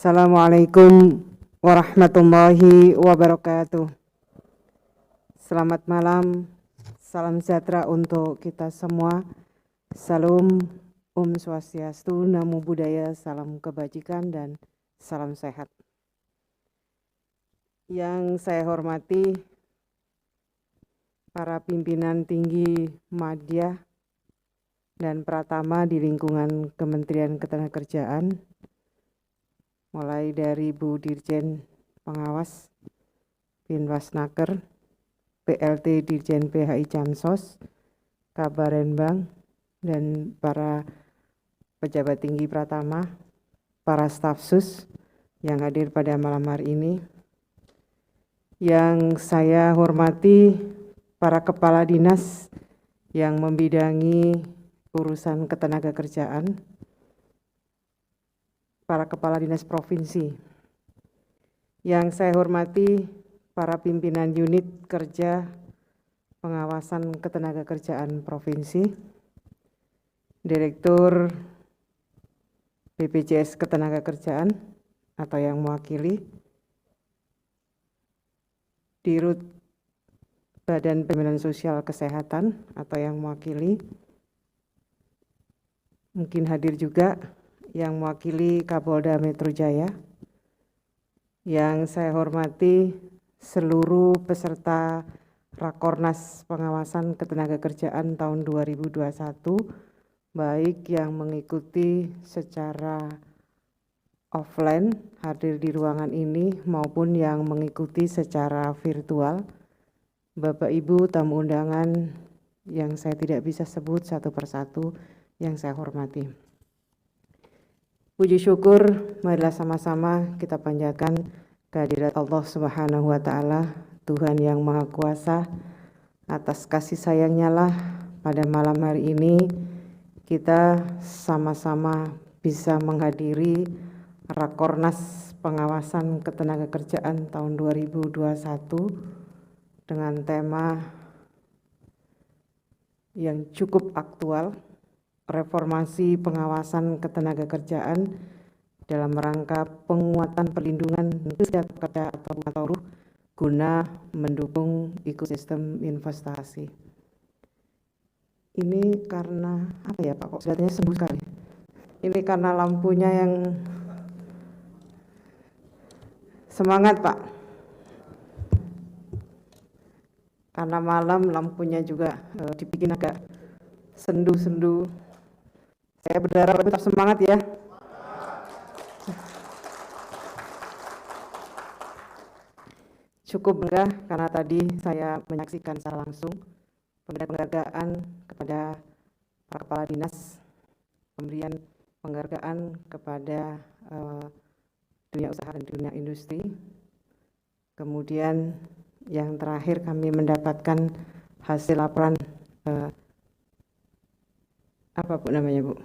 Assalamualaikum warahmatullahi wabarakatuh. Selamat malam, salam sejahtera untuk kita semua. Salam Om Swastiastu, Namo Buddhaya, salam kebajikan dan salam sehat. Yang saya hormati para pimpinan tinggi madya dan pratama di lingkungan Kementerian Ketenagakerjaan, mulai dari Bu Dirjen Pengawas Binwasnaker, PLT Dirjen PHI Jamsos, Kabarenbang, dan para pejabat tinggi pratama, para staf sus yang hadir pada malam hari ini. Yang saya hormati para kepala dinas yang membidangi urusan ketenagakerjaan, para kepala dinas provinsi. Yang saya hormati para pimpinan unit kerja pengawasan ketenagakerjaan provinsi, Direktur BPJS Ketenagakerjaan atau yang mewakili, Dirut Badan Pembinaan Sosial Kesehatan atau yang mewakili, mungkin hadir juga yang mewakili Kapolda Metro Jaya. Yang saya hormati seluruh peserta Rakornas Pengawasan Ketenagakerjaan tahun 2021, baik yang mengikuti secara offline hadir di ruangan ini maupun yang mengikuti secara virtual. Bapak Ibu tamu undangan yang saya tidak bisa sebut satu persatu yang saya hormati. Puji syukur, marilah sama-sama kita panjatkan kehadirat Allah Subhanahu wa Ta'ala, Tuhan yang Maha Kuasa. Atas kasih sayangnya lah pada malam hari ini kita sama-sama bisa menghadiri Rakornas Pengawasan Ketenagakerjaan tahun 2021 dengan tema yang cukup aktual, reformasi pengawasan ketenagakerjaan dalam rangka penguatan perlindungan kesehatan kerja atau ruh guna mendukung ekosistem investasi. Ini karena apa ya Pak, kok kelihatannya sembuh sekali. Ini karena lampunya yang semangat Pak. Karena malam lampunya juga dibikin agak sendu-sendu. Saya berharap tetap semangat ya. Cukup bangga karena tadi saya menyaksikan secara langsung penghargaan kepada para kepala dinas, pemberian penghargaan kepada dunia usaha dan dunia industri. Kemudian yang terakhir kami mendapatkan hasil laporan apa Bu namanya Bu?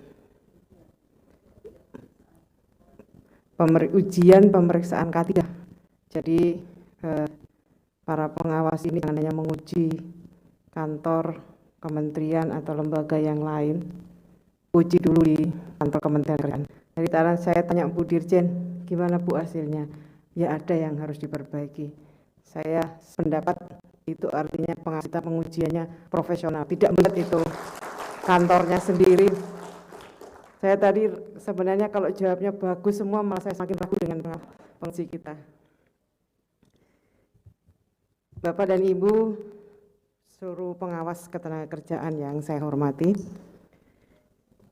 Ujian pemeriksaan K3. Jadi para pengawas ini jangan hanya menguji kantor, kementerian atau lembaga yang lain, uji dulu di kantor kementerian. Jadi saya tanya Bu Dirjen, gimana Bu hasilnya? Ya ada yang harus diperbaiki. Saya pendapat itu artinya kita pengujiannya profesional, tidak melihat itu kantornya sendiri. Saya tadi sebenarnya kalau jawabnya bagus semua malah saya semakin ragu dengan fungsi kita. Bapak dan Ibu, seluruh pengawas ketenagakerjaan yang saya hormati,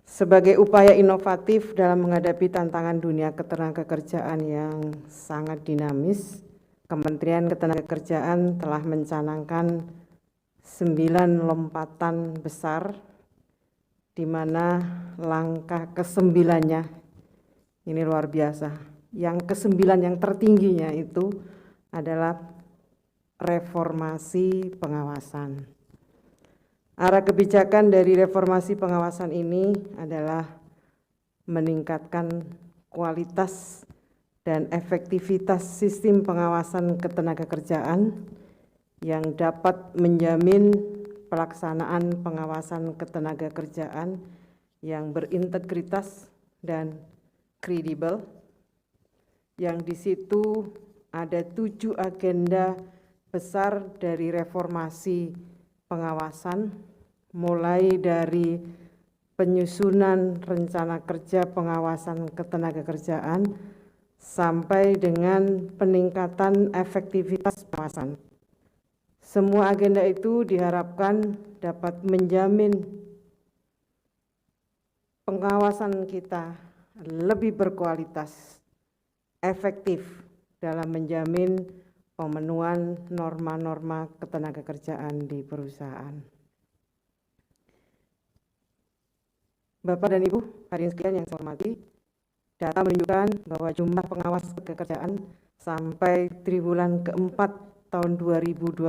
sebagai upaya inovatif dalam menghadapi tantangan dunia ketenagakerjaan yang sangat dinamis, Kementerian Ketenagakerjaan telah mencanangkan 9 lompatan besar, di mana langkah ke-9-nya ini luar biasa. Yang ke-9 yang tertingginya itu adalah reformasi pengawasan. Arah kebijakan dari reformasi pengawasan ini adalah meningkatkan kualitas dan efektivitas sistem pengawasan ketenagakerjaan yang dapat menjamin pelaksanaan pengawasan ketenagakerjaan yang berintegritas dan kredibel, yang di situ ada 7 agenda besar dari reformasi pengawasan, mulai dari penyusunan rencana kerja pengawasan ketenagakerjaan sampai dengan peningkatan efektivitas pengawasan. Semua agenda itu diharapkan dapat menjamin pengawasan kita lebih berkualitas, efektif dalam menjamin pemenuhan norma-norma ketenagakerjaan di perusahaan. Bapak dan Ibu, hadirin sekalian yang saya hormati, data menunjukkan bahwa jumlah pengawas ketenagakerjaan sampai triwulan keempat tahun 2020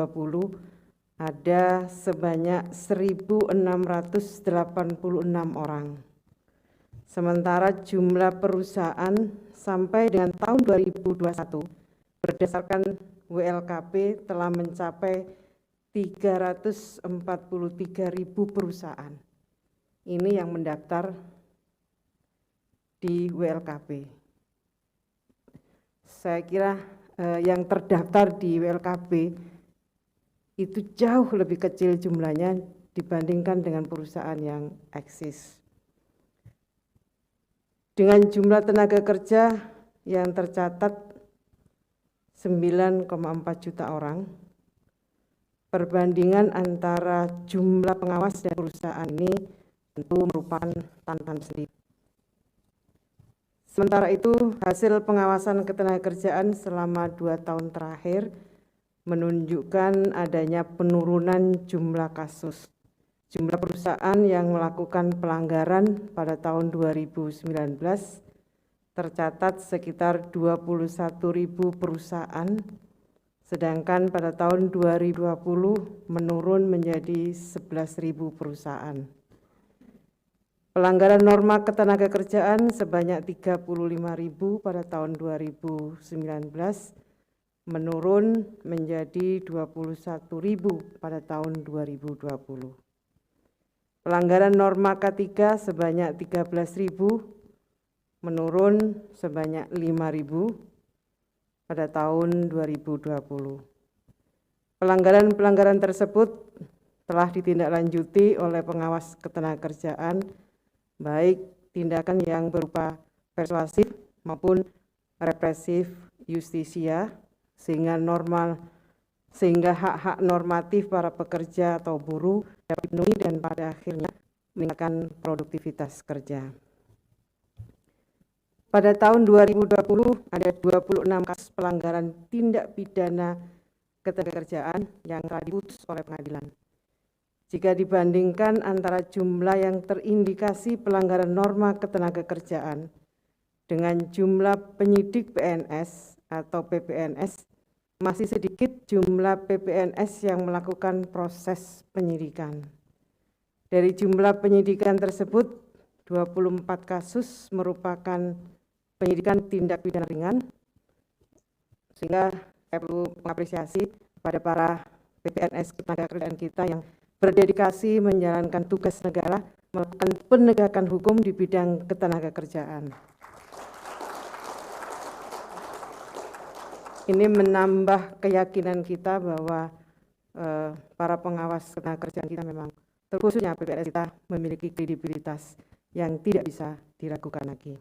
ada sebanyak 1.686 orang. Sementara jumlah perusahaan sampai dengan tahun 2021 berdasarkan WLKP telah mencapai 343.000 perusahaan. Ini yang mendaftar di WLKP. Saya kira yang terdaftar di WLKP itu jauh lebih kecil jumlahnya dibandingkan dengan perusahaan yang eksis. Dengan jumlah tenaga kerja yang tercatat 9,4 juta orang, perbandingan antara jumlah pengawas dan perusahaan ini tentu merupakan tantangan sendiri. Sementara itu, hasil pengawasan ketenagakerjaan selama 2 tahun terakhir menunjukkan adanya penurunan jumlah kasus. Jumlah perusahaan yang melakukan pelanggaran pada tahun 2019 tercatat sekitar 21.000 perusahaan, sedangkan pada tahun 2020 menurun menjadi 11.000 perusahaan. Pelanggaran norma ketenagakerjaan sebanyak 35.000 pada tahun 2019 menurun menjadi 21.000 pada tahun 2020. Pelanggaran norma K3 sebanyak 13.000 menurun sebanyak 5.000 pada tahun 2020. Pelanggaran-pelanggaran tersebut telah ditindaklanjuti oleh pengawas ketenagakerjaan, baik tindakan yang berupa persuasif maupun represif justisia, sehingga hak-hak normatif para pekerja atau buruh dapat dipenuhi dan pada akhirnya meningkatkan produktivitas kerja. Pada tahun 2020 ada 26 kasus pelanggaran tindak pidana ketenagakerjaan yang telah diputus oleh pengadilan. Jika dibandingkan antara jumlah yang terindikasi pelanggaran norma ketenagakerjaan dengan jumlah penyidik PNS atau PPNS, masih sedikit jumlah PPNS yang melakukan proses penyidikan. Dari jumlah penyidikan tersebut, 24 kasus merupakan penyidikan tindak pidana ringan, sehingga saya perlu mengapresiasi pada para PPNS ketenagakerjaan kita yang berdedikasi menjalankan tugas negara melakukan penegakan hukum di bidang ketenagakerjaan. Ini menambah keyakinan kita bahwa para pengawas ketenagakerjaan kita memang, terkhususnya PPNS kita, memiliki kredibilitas yang tidak bisa diragukan lagi.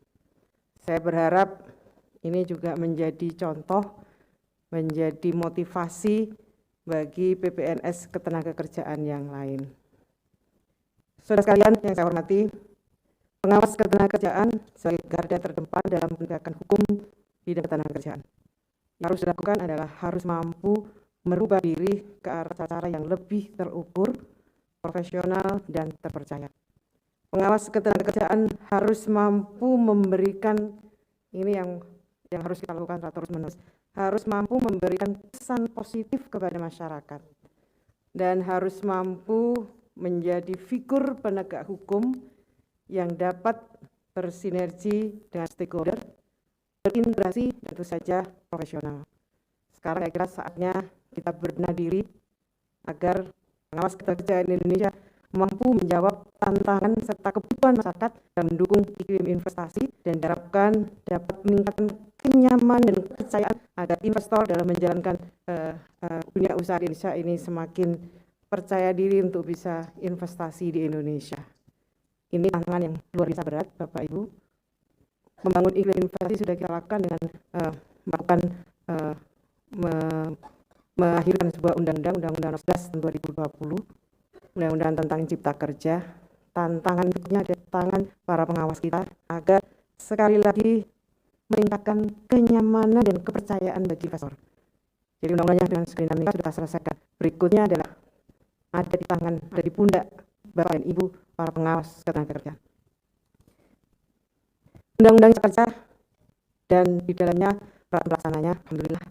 Saya berharap ini juga menjadi contoh, menjadi motivasi bagi PPNS ketenagakerjaan yang lain. Saudara sekalian yang saya hormati, pengawas ketenagakerjaan sebagai garda terdepan dalam penegakan hukum di bidang ketenagakerjaan. Yang harus dilakukan adalah harus mampu merubah diri ke arah cara yang lebih terukur, profesional, dan terpercaya. Pengawas ketenagakerjaan harus mampu memberikan, ini yang harus kita lakukan terus-menerus, harus mampu memberikan pesan positif kepada masyarakat dan harus mampu menjadi figur penegak hukum yang dapat bersinergi dengan stakeholder, berintegrasi, dan tentu saja profesional. Sekarang saya kira saatnya kita berbenah diri agar pengawas ketenagakerjaan Indonesia mampu menjawab tantangan serta kebutuhan masyarakat dan mendukung iklim investasi, dan diharapkan dapat meningkatkan kenyamanan dan kepercayaan agar investor dalam menjalankan dunia usaha di Indonesia ini semakin percaya diri untuk bisa investasi di Indonesia. Ini tantangan yang luar biasa berat, Bapak Ibu. Membangun iklim investasi sudah kita lakukan dengan melakukan melahirkan sebuah undang-undang 11 tahun 2020, undang-undang tentang cipta kerja. Tantangan berikutnya ada tangan para pengawas kita agar sekali lagi meningkatkan kenyamanan dan kepercayaan bagi investor. Jadi undang-undangnya dengan segala dinamika sudah kita selesaikan. Berikutnya adalah ada di tangan, ada di pundak Bapak dan Ibu para pengawas ketenagakerjaan. Undang-undang cipta kerja dan di dalamnya peraturan pelaksananya, alhamdulillah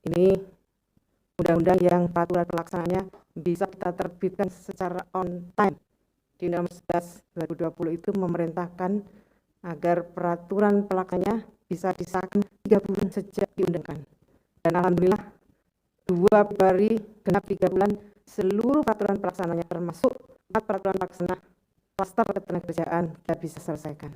ini undang-undang yang peraturan pelaksananya bisa kita terbitkan secara on time. Di Undang-Undang 11 2020 itu memerintahkan agar peraturan pelaksananya bisa disahkan 3 bulan sejak diundangkan. Dan alhamdulillah 2 Februari genap 3 bulan seluruh peraturan pelaksananya termasuk 4 peraturan pelaksana klaster ketenagakerjaan kita bisa selesaikan.